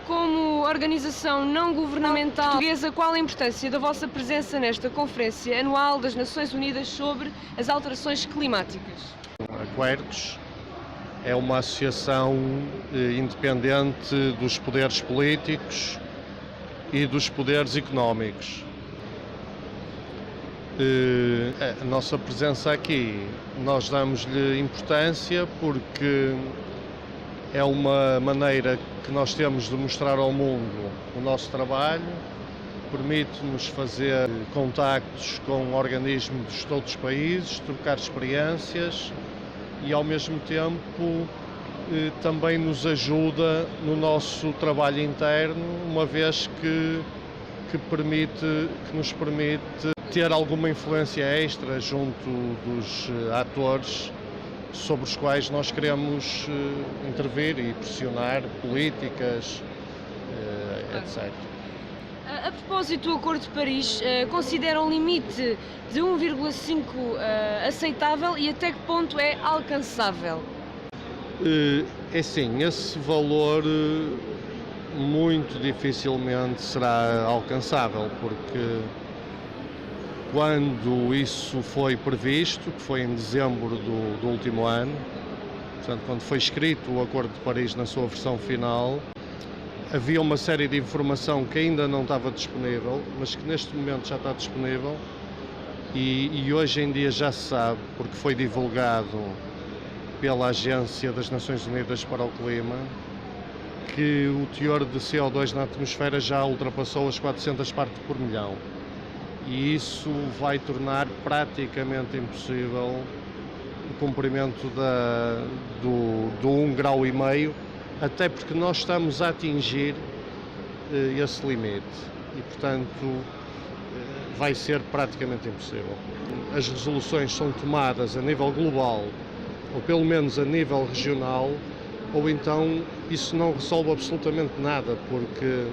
como organização não governamental portuguesa, qual a importância da vossa presença nesta Conferência Anual das Nações Unidas sobre as Alterações Climáticas? A Quercus é uma associação independente dos poderes políticos e dos poderes económicos. A nossa presença aqui, nós damos-lhe importância porque é uma maneira que nós temos de mostrar ao mundo o nosso trabalho, permite-nos fazer contactos com organismos de outros países, trocar experiências e ao mesmo tempo também nos ajuda no nosso trabalho interno, uma vez que nos permite ter alguma influência extra junto dos atores sobre os quais nós queremos intervir e pressionar políticas, etc. A propósito do Acordo de Paris, considera um limite de 1,5 aceitável e até que ponto é alcançável? É sim, esse valor muito dificilmente será alcançável, porque quando isso foi previsto, que foi em dezembro do último ano, portanto, quando foi escrito o Acordo de Paris na sua versão final, havia uma série de informação que ainda não estava disponível, mas que neste momento já está disponível e hoje em dia já se sabe, porque foi divulgado pela Agência das Nações Unidas para o Clima, que o teor de CO2 na atmosfera já ultrapassou as 400 partes por milhão. E isso vai tornar praticamente impossível o cumprimento do 1,5 grau, até porque nós estamos a atingir esse limite e, portanto, vai ser praticamente impossível. As resoluções são tomadas a nível global, ou pelo menos a nível regional, ou então isso não resolve absolutamente nada, porque,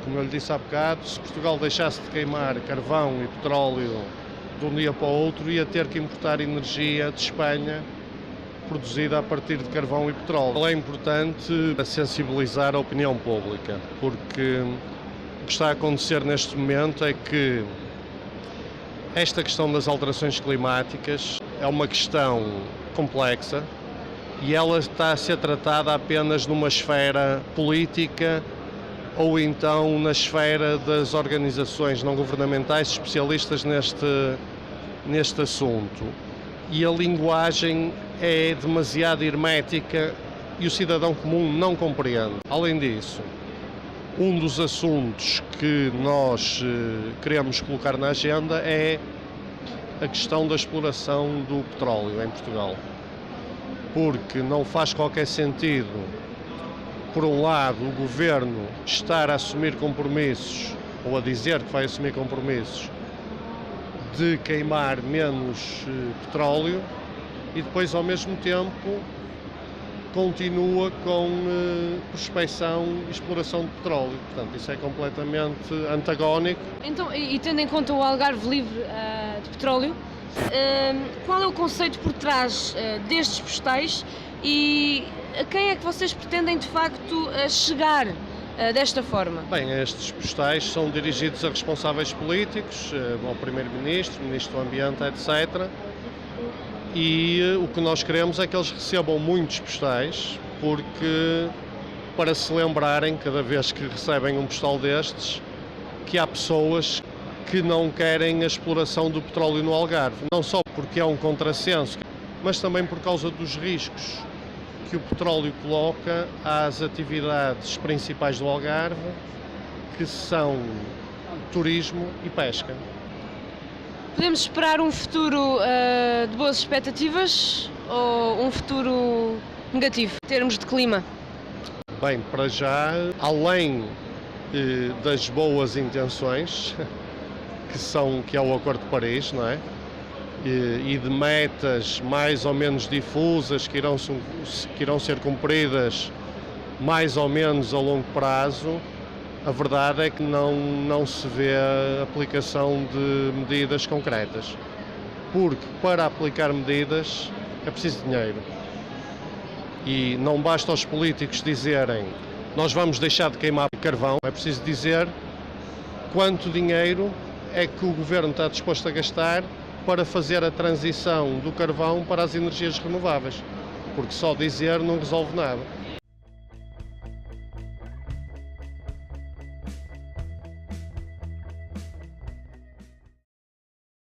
como eu lhe disse há bocado, se Portugal deixasse de queimar carvão e petróleo de um dia para o outro, ia ter que importar energia de Espanha produzida a partir de carvão e petróleo. É importante sensibilizar a opinião pública, porque o que está a acontecer neste momento é que esta questão das alterações climáticas é uma questão complexa e ela está a ser tratada apenas numa esfera política ou então na esfera das organizações não governamentais especialistas neste assunto. E a linguagem é demasiado hermética e o cidadão comum não compreende. Além disso, um dos assuntos que nós queremos colocar na agenda é a questão da exploração do petróleo em Portugal. Porque não faz qualquer sentido, por um lado, o governo estar a assumir compromissos, ou a dizer que vai assumir compromissos, de queimar menos petróleo e depois, ao mesmo tempo, continua com prospecção e exploração de petróleo. Portanto, isso é completamente antagónico. Então, e tendo em conta o Algarve livre de petróleo, qual é o conceito por trás destes postais e a quem é que vocês pretendem, de facto, chegar desta forma? Bem, estes postais são dirigidos a responsáveis políticos, ao Primeiro-Ministro, Ministro do Ambiente, etc. E o que nós queremos é que eles recebam muitos postais, porque para se lembrarem, cada vez que recebem um postal destes, que há pessoas que não querem a exploração do petróleo no Algarve. Não só porque é um contrassenso, mas também por causa dos riscos que o petróleo coloca às atividades principais do Algarve, que são turismo e pesca. Podemos esperar um futuro de boas expectativas ou um futuro negativo em termos de clima? Bem, para já, além das boas intenções, que é o Acordo de Paris, não é? E de metas mais ou menos difusas que irão ser cumpridas mais ou menos a longo prazo, a verdade é que não se vê a aplicação de medidas concretas. Porque para aplicar medidas é preciso dinheiro. E não basta aos políticos dizerem nós vamos deixar de queimar carvão. É preciso dizer quanto dinheiro é que o Governo está disposto a gastar para fazer a transição do carvão para as energias renováveis, porque só dizer não resolve nada.